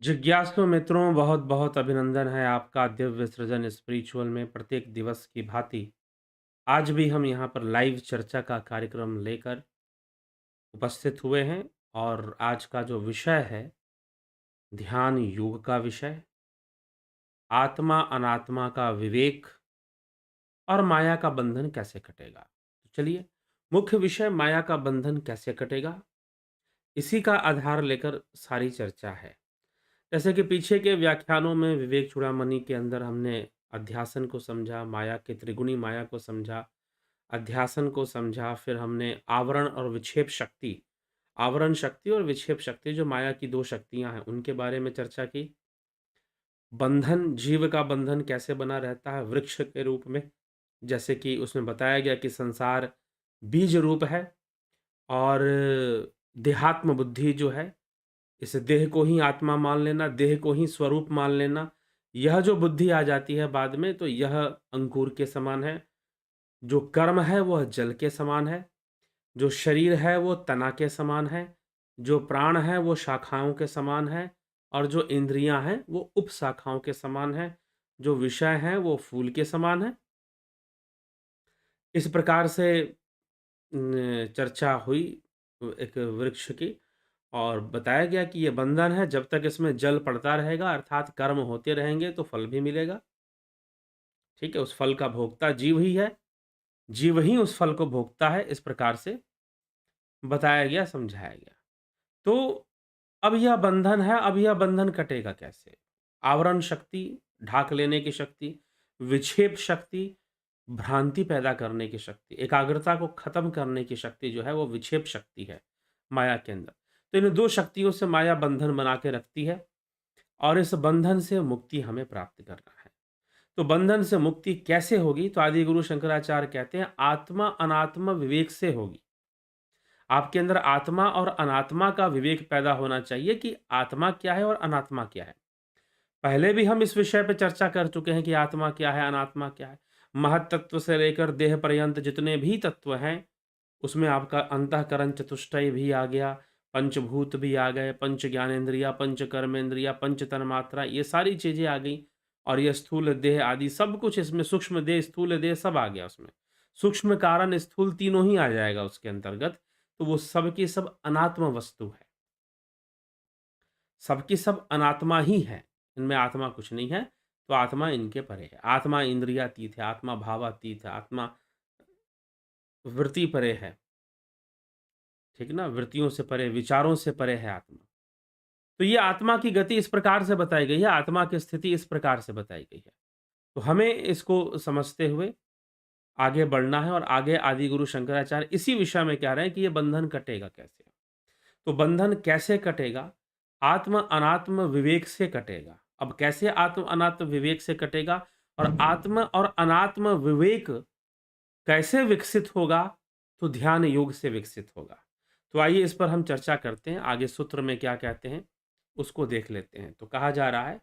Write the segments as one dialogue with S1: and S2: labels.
S1: जिज्ञासु मित्रों, बहुत बहुत अभिनंदन है आपका दिव्य सृजन स्पिरिचुअल में प्रत्येक दिवस की भांति। आज भी हम यहाँ पर लाइव चर्चा का कार्यक्रम लेकर उपस्थित हुए हैं और आज का जो विषय है, ध्यान योग का विषय, आत्मा अनात्मा का विवेक और माया का बंधन कैसे कटेगा। तो चलिए, मुख्य विषय माया का बंधन कैसे कटेगा, इसी का आधार लेकर सारी चर्चा है। जैसे कि पीछे के व्याख्यानों में विवेक चूड़ामणि के अंदर हमने अध्यासन को समझा, माया के त्रिगुणी माया को समझा, अध्यासन को समझा, फिर हमने आवरण और विक्षेप शक्ति, आवरण शक्ति और विक्षेप शक्ति जो माया की 2 शक्तियाँ हैं, उनके बारे में चर्चा की। बंधन, जीव का बंधन कैसे बना रहता है वृक्ष के रूप में, जैसे कि उसमें बताया गया कि संसार बीज रूप है और देहात्म बुद्धि जो है, इस देह को ही आत्मा मान लेना, देह को ही स्वरूप मान लेना, यह जो बुद्धि आ जाती है बाद में, तो यह अंकुर के समान है। जो कर्म है वह जल के समान है, जो शरीर है वो तना के समान है, जो प्राण है वो शाखाओं के समान है और जो इंद्रियां हैं वो उपशाखाओं के समान है, जो विषय हैं वो फूल के समान है। इस प्रकार से चर्चा हुई एक वृक्ष की और बताया गया कि ये बंधन है, जब तक इसमें जल पड़ता रहेगा अर्थात कर्म होते रहेंगे तो फल भी मिलेगा। ठीक है, उस फल का भोक्ता जीव ही है, जीव ही उस फल को भोगता है, इस प्रकार से बताया गया, समझाया गया। तो अब यह बंधन है, अब यह बंधन कटेगा कैसे? आवरण शक्ति, ढाक लेने की शक्ति, विक्षेप शक्ति, भ्रांति पैदा करने की शक्ति, एकाग्रता को खत्म करने की शक्ति जो है वो विक्षेप शक्ति है माया के अंदर। तो इन 2 शक्तियों से माया बंधन बना के रखती है और इस बंधन से मुक्ति हमें प्राप्त करना है। तो बंधन से मुक्ति कैसे होगी? तो आदि गुरु शंकराचार्य कहते हैं आत्मा अनात्मा विवेक से होगी। आपके अंदर आत्मा और अनात्मा का विवेक पैदा होना चाहिए कि आत्मा क्या है और अनात्मा क्या है। पहले भी हम इस विषय पे चर्चा कर चुके हैं कि आत्मा क्या है, अनात्मा क्या है। महत तत्व से लेकर देह पर्यंत जितने भी तत्व हैं, उसमें आपका अंतःकरण चतुष्टय भी आ गया, पंचभूत भी आ गए, पंच ज्ञानेंद्रिया, पंच कर्मेंद्रिया, पंच तन्मात्रा, ये सारी चीज़ें आ गई और ये स्थूल देह आदि सब कुछ इसमें, सूक्ष्म देह, स्थूल देह सब आ गया उसमें। सूक्ष्म कारण स्थूल तीनों ही आ जाएगा उसके अंतर्गत, तो वो सब की सब अनात्म वस्तु है। सब की सब अनात्मा ही है, इनमें आत्मा कुछ नहीं है, तो आत्मा इनके परे है। आत्मा इंद्रियातीत है, आत्मा भावातीत है, आत्मा वृत्ति परे है, ठीक ना? वृत्तियों से परे, विचारों से परे है आत्मा। तो ये आत्मा की गति इस प्रकार से बताई गई है, आत्मा की स्थिति इस प्रकार से बताई गई है। तो हमें इसको समझते हुए आगे बढ़ना है और आगे आदि गुरु शंकराचार्य इसी विषय में कह रहे हैं कि ये बंधन कटेगा कैसे? तो बंधन कैसे कटेगा? आत्म अनात्म विवेक से कटेगा। अब कैसे आत्म अनात्म विवेक से कटेगा और आत्म और अनात्म विवेक कैसे विकसित होगा? तो ध्यान योग से विकसित होगा। तो आइए इस पर हम चर्चा करते हैं। आगे सूत्र में क्या कहते हैं, उसको देख लेते हैं। तो कहा जा रहा है,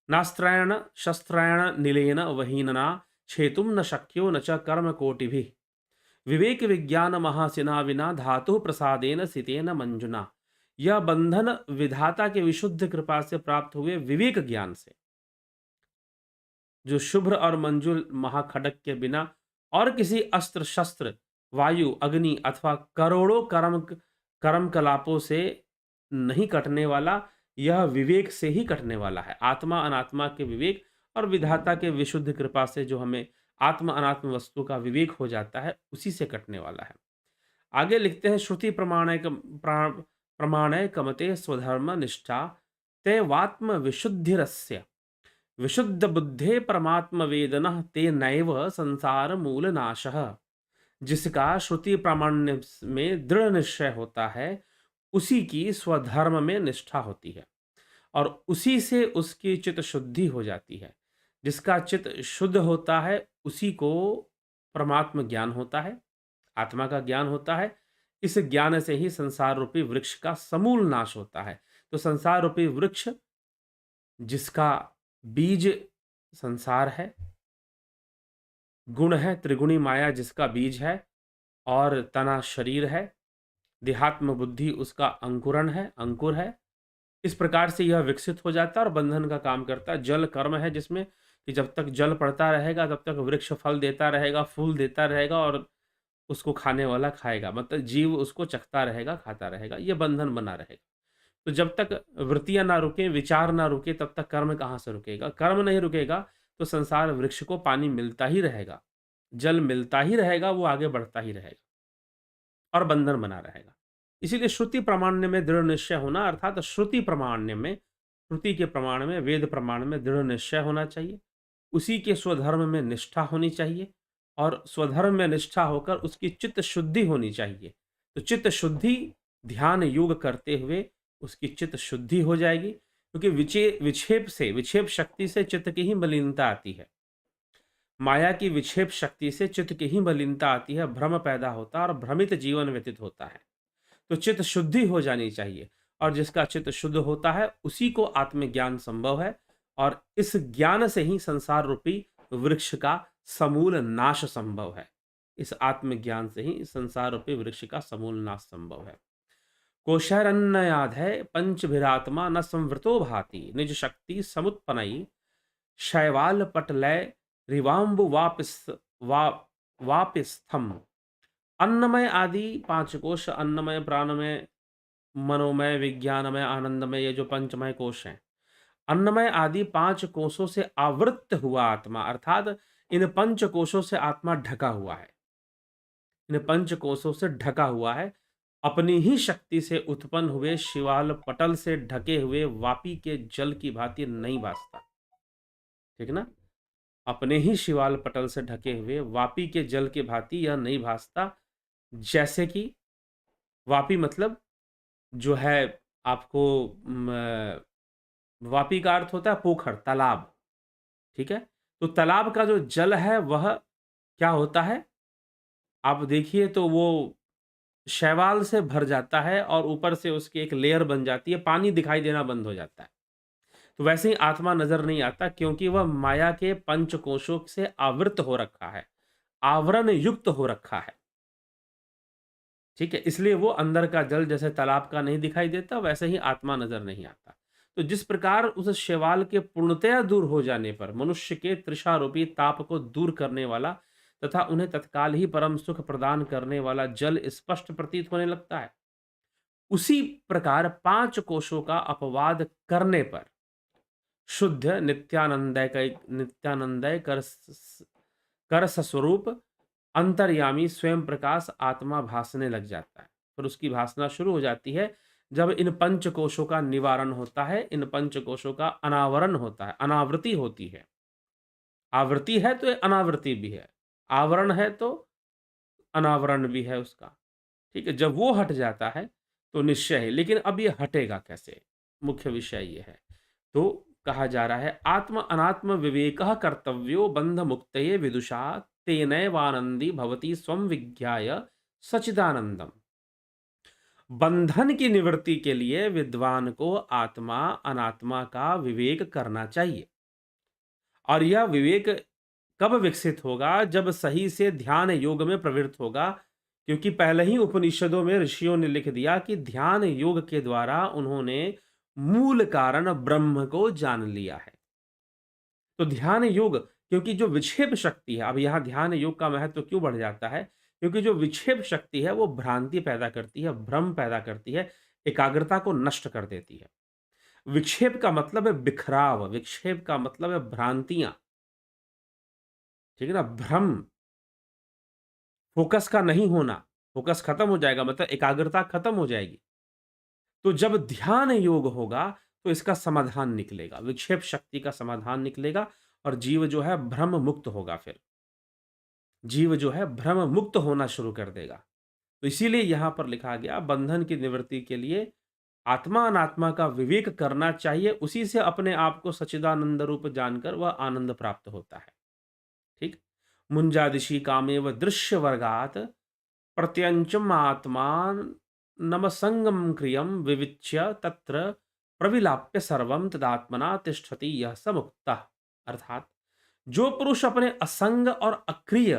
S1: नास्त्रायण शस्त्रायण निलेन वहीनना छेतुम न शक्यो न च कर्म कोटिभिः विवेक विज्ञान महासिना विना धातु प्रसादेन सितेन मंजुना। यह बंधन विधाता के विशुद्ध कृपा से प्राप्त हुए विवेक ज्ञान से, जो शुभ्र और मंजुल महाखड़क के बिना और किसी अस्त्र शस्त्र, वायु, अग्नि अथवा करोड़ों कर्म कलापों से नहीं कटने वाला, यह विवेक से ही कटने वाला है। आत्मा अनात्मा के विवेक और विधाता के विशुद्ध कृपा से जो हमें आत्म अनात्म वस्तु का विवेक हो जाता है, उसी से कटने वाला है। आगे लिखते हैं, श्रुति प्रमाणे कमते स्वधर्म निष्ठा तेवात्म विशुद्धिरस्य विशुद्ध बुद्धे परमात्म वेदन ते नैव संसार मूल नाशः। जिसका श्रुति प्रामाण्य में दृढ़ निश्चय होता है, उसी की स्वधर्म में निष्ठा होती है और उसी से उसकी चित्त शुद्धि हो जाती है। जिसका चित्त शुद्ध होता है, उसी को परमात्म ज्ञान होता है, आत्मा का ज्ञान होता है। इस ज्ञान से ही संसार रूपी वृक्ष का समूल नाश होता है। तो संसार रूपी वृक्ष, जिसका बीज संसार है, गुण है त्रिगुणी माया जिसका बीज है और तना शरीर है, देहात्म बुद्धि उसका अंकुरण है, अंकुर है इस प्रकार से यह विकसित हो जाता है और बंधन का काम करता है। जल कर्म है जिसमें कि जब तक जल पड़ता रहेगा तब तक वृक्ष फल देता रहेगा, फूल देता रहेगा और उसको खाने वाला खाएगा। मतलब जीव उसको चखता रहेगा, खाता रहेगा, ये बंधन बना रहेगा। तो जब तक वृत्तियाँ ना रुकें, विचार ना रुके, तब तक कर्म कहाँ से रुकेगा? कर्म नहीं रुकेगा तो संसार वृक्ष को पानी मिलता ही रहेगा, जल मिलता ही रहेगा, वो आगे बढ़ता ही रहेगा और बंधन बना रहेगा। इसीलिए श्रुति प्रामाण्य में दृढ़ निश्चय होना, अर्थात श्रुति प्रामाण्य में, श्रुति के प्रमाण में, वेद प्रमाण में दृढ़ निश्चय होना चाहिए। उसी के स्वधर्म में निष्ठा होनी चाहिए और स्वधर्म में निष्ठा होकर उसकी चित्त शुद्धि होनी चाहिए। तो चित्त शुद्धि ध्यान योग करते हुए उसकी चित्त शुद्धि हो जाएगी, क्योंकि विक्षेप शक्ति से चित्त की ही मलिनता आती है। माया की विक्षेप शक्ति से चित्त की ही मलिनता आती है, भ्रम पैदा होता है और भ्रमित जीवन व्यतीत होता है। तो चित्त शुद्धि हो जानी चाहिए और जिसका चित्त शुद्ध होता है उसी को आत्मज्ञान संभव है और इस ज्ञान से ही संसार रूपी वृक्ष का समूल नाश संभव है। इस आत्मज्ञान से ही संसार रूपी वृक्ष का समूल नाश संभव है। कोशैरन्नयाद है पंचभिरात्मा न संवृतो भाति निज शक्ति समुत्पन्नई शैवाल पटलय रिवाम्बु वापिस्थम। अन्नमय आदि पांच कोश, अन्नमय, प्राणमय, मनोमय, विज्ञानमय, आनंदमय, ये जो पंचमय कोश हैं, अन्नमय आदि पांच कोशों से आवृत्त हुआ आत्मा, अर्थात इन पंच कोशों से आत्मा ढका हुआ है। इन पंच कोशों से ढका हुआ है। अपनी ही शक्ति से उत्पन्न हुए शिवाल पटल से ढके हुए वापी के जल की भांति नहीं भासता। ठीक ना? अपने ही शिवाल पटल से ढके हुए वापी के जल की भांति यह नहीं भासता। जैसे कि वापी मतलब जो है आपको वापी का अर्थ होता है पोखर, तालाब। ठीक है? तो तालाब का जो जल है वह क्या होता है? आप देखिए तो वो शैवाल से भर जाता है और ऊपर से उसकी एक लेयर बन जाती है, पानी दिखाई देना बंद हो जाता है। तो वैसे ही आत्मा नजर नहीं आता, क्योंकि वह माया के पंचकोशों से आवृत हो रखा है, आवरण युक्त हो रखा है। ठीक है? इसलिए वो अंदर का जल जैसे तालाब का नहीं दिखाई देता, वैसे ही आत्मा नजर नहीं आता। तो जिस प्रकार उस शैवाल के पूर्णतया दूर हो जाने पर मनुष्य के तृषारूपी ताप को दूर करने वाला तथा उन्हें तत्काल ही परम सुख प्रदान करने वाला जल स्पष्ट प्रतीत होने लगता है, उसी प्रकार पांच कोशों का अपवाद करने पर शुद्ध नित्यानंदय कर स्वरूप अंतर्यामी स्वयं प्रकाश आत्मा भासने लग जाता है। फिर उसकी भासना शुरू हो जाती है जब इन पंचकोशों का निवारण होता है, इन पंचकोशों का अनावरण होता है, अनावृत्ति होती है। आवृत्ति है तो अनावृत्ति भी है, आवरण है तो अनावरण भी है उसका। ठीक है? जब वो हट जाता है तो निश्चय है। लेकिन अब ये हटेगा कैसे? मुख्य विषय ये है। तो कहा जा रहा है आत्म अनात्म विवेक कर्तव्यो बंध मुक्तये विदुषा तेनैवानंदी भवती स्वं विज्ञाय सचिदानंदम। बंधन की निवृत्ति के लिए विद्वान को आत्मा अनात्मा का विवेक करना चाहिए। और यह विवेक कब विकसित होगा? जब सही से ध्यान योग में प्रवृत्त होगा, क्योंकि पहले ही उपनिषदों में ऋषियों ने लिख दिया कि ध्यान योग के द्वारा उन्होंने मूल कारण ब्रह्म को जान लिया है। तो ध्यान योग, क्योंकि जो विक्षेप शक्ति है, अब यहां ध्यान योग का महत्व क्यों बढ़ जाता है? क्योंकि जो विक्षेप शक्ति है वो भ्रांति पैदा करती है, भ्रम पैदा करती है, एकाग्रता को नष्ट कर देती है। विक्षेप का मतलब है बिखराव, विक्षेप का मतलब है भ्रांतियां। ठीक है ना? भ्रम, फोकस का नहीं होना, फोकस खत्म हो जाएगा मतलब एकाग्रता खत्म हो जाएगी। तो जब ध्यान योग होगा तो इसका समाधान निकलेगा, विक्षेप शक्ति का समाधान निकलेगा और जीव जो है भ्रम मुक्त होगा। फिर जीव जो है भ्रम मुक्त होना शुरू कर देगा। तो इसीलिए यहां पर लिखा गया बंधन की निवृत्ति के लिए आत्मा अनात्मा का विवेक करना चाहिए, उसी से अपने आप को सच्चिदानंद रूप जानकर वह आनंद प्राप्त होता है। ठीक? मुंजादिशी कामेव दृश्य वर्गात प्रत्यंचम आत्मान नमसंगम क्रियम विविच्य तत्र प्रविलाप्य सर्वम तदात्मना तिष्ठति यह स मुक्तः। अर्थात जो पुरुष अपने असंग और अक्रिय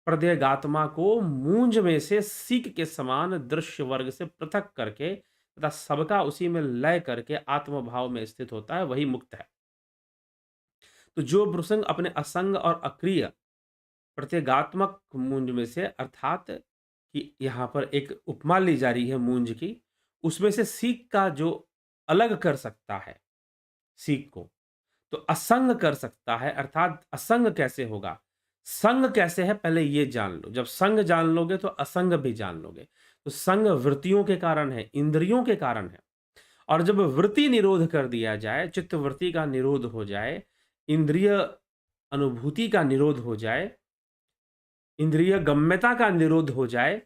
S1: प्रत्यगात्मा को मूंज में से सीक के समान दृश्य वर्ग से पृथक करके तथा सबका उसी में लय करके आत्मभाव में स्थित होता है, वही मुक्त है। तो जो प्रसंग अपने असंग और अक्रिय प्रत्येगात्मक मूंज में से, अर्थात कि यहाँ पर एक उपमा ली जा रही है मूंज की, उसमें से सीख का जो अलग कर सकता है सीख को, तो असंग कर सकता है। अर्थात असंग कैसे होगा? संग कैसे है पहले ये जान लो। जब संग जान लोगे तो असंग भी जान लोगे। तो संग वृत्तियों के कारण है, इंद्रियों के कारण है। और जब वृत्ति निरोध कर दिया जाए, चित्त वृत्ति का निरोध हो जाए, इंद्रिय अनुभूति का निरोध हो जाए, इंद्रिय गम्यता का निरोध हो जाए,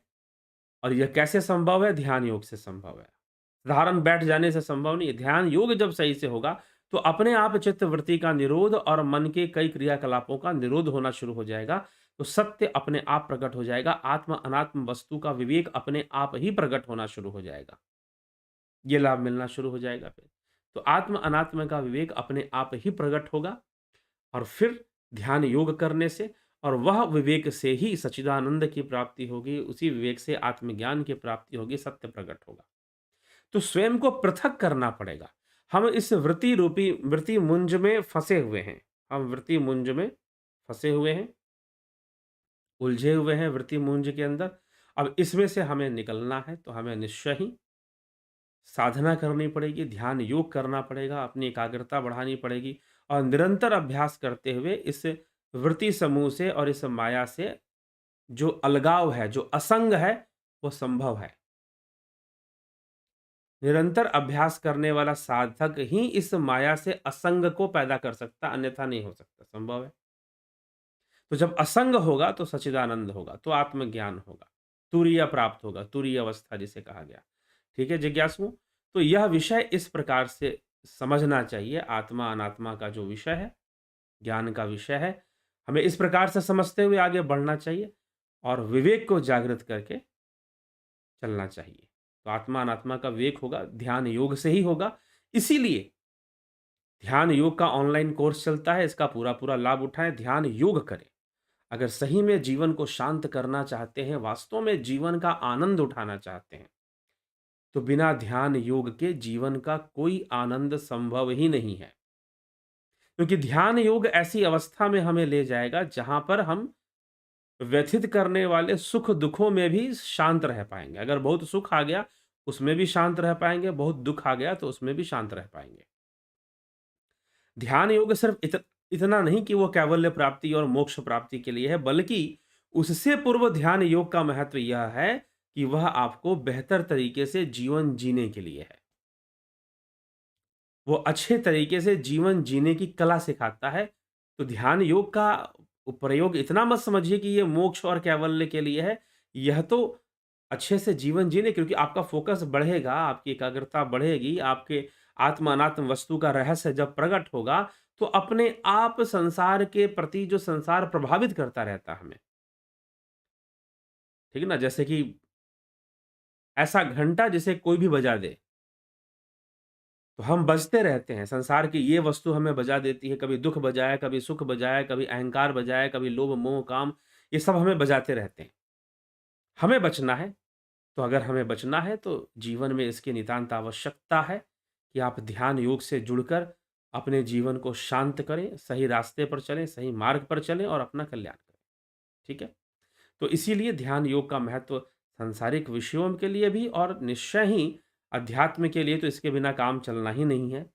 S1: और यह कैसे संभव है? ध्यान योग से संभव है। साधारण बैठ जाने से संभव नहीं है। ध्यान योग जब सही से होगा तो अपने आप चित्त वृत्ति का निरोध और मन के कई क्रियाकलापों का निरोध होना शुरू हो जाएगा। तो सत्य अपने आप प्रकट हो जाएगा। आत्म अनात्म वस्तु का विवेक अपने आप ही प्रकट होना शुरू हो जाएगा। ये लाभ मिलना शुरू हो जाएगा फिर। तो आत्म अनात्म का विवेक अपने आप ही प्रकट होगा, और फिर ध्यान योग करने से, और वह विवेक से ही सच्चिदानंद की प्राप्ति होगी। उसी विवेक से आत्मज्ञान की प्राप्ति होगी, सत्य प्रकट होगा। तो स्वयं को पृथक करना पड़ेगा। हम इस वृत्ति रूपी वृत्ति मुंज में फंसे हुए हैं। हम वृत्ति मुंज में फंसे हुए हैं, उलझे हुए हैं वृत्ति मुंज के अंदर। अब इसमें से हमें निकलना है, तो हमें निश्चय ही साधना करनी पड़ेगी, ध्यान योग करना पड़ेगा, अपनी एकाग्रता बढ़ानी पड़ेगी, और निरंतर अभ्यास करते हुए इस वृत्ति समूह से और इस माया से जो अलगाव है, जो असंग है, वो संभव है। निरंतर अभ्यास करने वाला साधक ही इस माया से असंग को पैदा कर सकता, अन्यथा नहीं हो सकता, संभव है। तो जब असंग होगा तो सच्चिदानंद होगा, तो आत्मज्ञान होगा, तुरीय प्राप्त होगा, तुरीय अवस्था जिसे कहा गया। ठीक है जिज्ञासुओं? तो यह विषय इस प्रकार से समझना चाहिए। आत्मा अनात्मा का जो विषय है, ज्ञान का विषय है, हमें इस प्रकार से समझते हुए आगे बढ़ना चाहिए, और विवेक को जागृत करके चलना चाहिए। तो आत्मा अनात्मा का विवेक होगा, ध्यान योग से ही होगा। इसीलिए ध्यान योग का ऑनलाइन कोर्स चलता है, इसका पूरा-पूरा लाभ उठाएँ, ध्यान योग करें। अगर सही में जीवन को शांत करना चाहते हैं, वास्तव में जीवन का आनंद उठाना चाहते हैं, तो बिना ध्यान योग के जीवन का कोई आनंद संभव ही नहीं है। क्योंकि ध्यान योग ऐसी अवस्था में हमें ले जाएगा जहाँ पर हम व्यथित करने वाले सुख-दुखों में भी शांत रह पाएँगे। अगर बहुत सुख आ गया, उसमें भी शांत रह पाएँगे, बहुत दुःख आ गया तो उसमें भी शांत रह पाएँगे। ध्यान योग सिर्फ इतना नहीं कि वो कैवल्य प्राप्ति और मोक्ष प्राप्ति के लिए है, बल्कि उससे पूर्व ध्यान योग का महत्व यह है कि वह आपको बेहतर तरीके से जीवन जीने के लिए है। वो अच्छे तरीके से जीवन जीने की कला सिखाता है। तो ध्यान योग का प्रयोग इतना मत समझिए कि ये मोक्ष और कैवल्य के लिए है। यह तो अच्छे से जीवन जीने, क्योंकि आपका फ़ोकस बढ़ेगा, आपकी एकाग्रता बढ़ेगी, आपके आत्म अनात्म वस्तु का रहस्य जब प्रकट होगा, तो अपने आप संसार के प्रति जो संसार प्रभावित करता रहता है हमें, ठीक है ना? जैसे कि ऐसा घंटा जिसे कोई भी बजा दे, तो हम बजते रहते हैं। संसार की ये वस्तु हमें बजा देती है, कभी दुःख बजाए, कभी सुख बजाए, कभी अहंकार बजाए, कभी लोभ, मोह, काम, ये सब हमें बजाते रहते हैं। हमें बचना है, तो अगर हमें बचना है तो जीवन में इसकी नितांत आवश्यकता है कि आप ध्यान योग से जुड़कर अपने जीवन को शांत करें, सही रास्ते पर चलें, सही मार्ग पर चलें और अपना कल्याण करें। ठीक है? तो इसीलिए ध्यान योग का महत्व सांसारिक विषयों के लिए भी, और निश्चय ही अध्यात्म के लिए तो इसके बिना काम चलना ही नहीं है।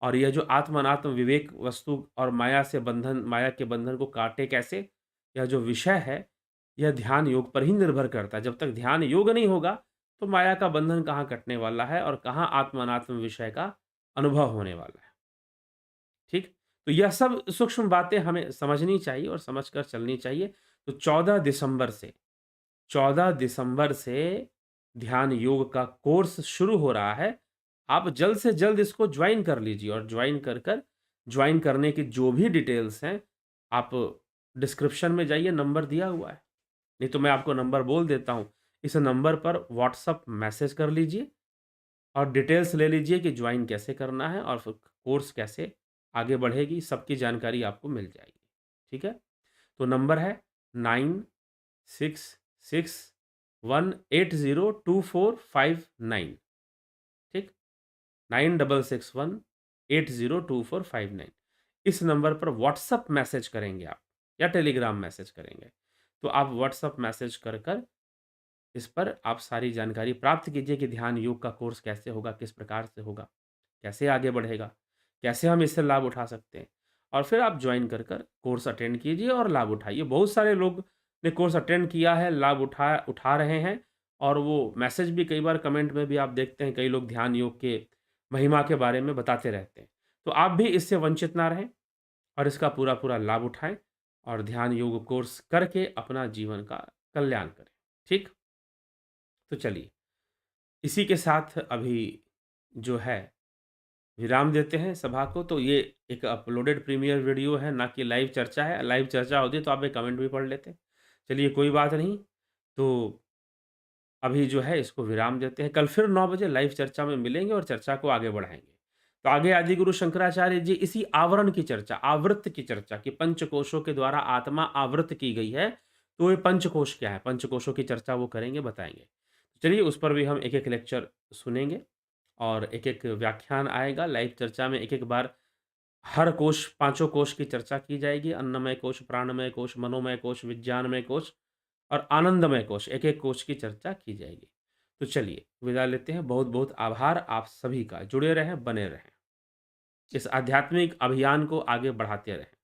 S1: और यह जो आत्म अनात्म विवेक वस्तु और माया से बंधन, माया के बंधन को काटे कैसे, यह जो विषय है, यह ध्यान योग पर ही निर्भर करता है। जब तक ध्यान योग नहीं होगा, तो माया का बंधन कहाँ कटने वाला है और कहाँ आत्म अनात्म विषय का अनुभव होने वाला है। ठीक? तो यह सब सूक्ष्म बातें हमें समझनी चाहिए और समझकर चलनी चाहिए। तो 14 दिसंबर से ध्यान योग का कोर्स शुरू हो रहा है। आप जल्द से जल्द इसको ज्वाइन कर लीजिए, और ज्वाइन करने की जो भी डिटेल्स हैं, आप डिस्क्रिप्शन में जाइए, नंबर दिया हुआ है। नहीं तो मैं आपको नंबर बोल देता हूँ। इस नंबर पर व्हाट्सएप मैसेज कर लीजिए और डिटेल्स ले लीजिए कि ज्वाइन कैसे करना है और फिर कोर्स कैसे आगे बढ़ेगी, सबकी जानकारी आपको मिल जाएगी। ठीक है? तो नंबर है 9661802459। 9661802459। इस नंबर पर व्हाट्सएप मैसेज करेंगे आप या टेलीग्राम मैसेज करेंगे। तो आप व्हाट्सएप मैसेज कर इस पर आप सारी जानकारी प्राप्त कीजिए कि ध्यान योग का कोर्स कैसे होगा, किस प्रकार से होगा, कैसे आगे बढ़ेगा, कैसे हम इससे लाभ उठा सकते हैं। और फिर आप जॉइन कर कोर्स अटेंड कीजिए और लाभ उठाइए। बहुत सारे लोग ने कोर्स अटेंड किया है, लाभ उठा उठा रहे हैं और वो मैसेज भी कई बार कमेंट में भी आप देखते हैं, कई लोग ध्यान योग के महिमा के बारे में बताते रहते हैं। तो आप भी इससे वंचित ना रहें और इसका पूरा-पूरा लाभ उठाएँ और ध्यान योग कोर्स करके अपना जीवन का कल्याण करें। ठीक? तो चलिए, इसी के साथ अभी जो है विराम देते हैं सभा को। तो ये एक अपलोडेड प्रीमियर वीडियो है, ना कि लाइव चर्चा है। लाइव चर्चा होती तो आप एक कमेंट भी पढ़ लेते। चलिए कोई बात नहीं, तो अभी जो है इसको विराम देते हैं। कल फिर 9 बजे लाइव चर्चा में मिलेंगे और चर्चा को आगे बढ़ाएँगे। तो आगे आदिगुरु शंकराचार्य जी इसी आवरण की चर्चा, आवृत्त की चर्चा कि पंचकोशों के द्वारा आत्मा आवृत्त की गई है। तो ये पंचकोश क्या है? पंचकोशों की चर्चा वो करेंगे, बताएँगे। चलिए उस पर भी हम एक-एक लेक्चर सुनेंगे और एक-एक व्याख्यान आएगा। लाइव चर्चा में एक-एक बार हर कोश, पाँचों कोश की चर्चा की जाएगी। अन्नमय कोश, प्राणमय कोश, मनोमय कोश, विज्ञानमय कोश और आनंदमय कोश, एक-एक कोश की चर्चा की जाएगी। तो चलिए विदा लेते हैं। बहुत-बहुत आभार आप सभी का। जुड़े रहें, बने रहें। इस आध्यात्मिक अभियान को आगे बढ़ाते रहें।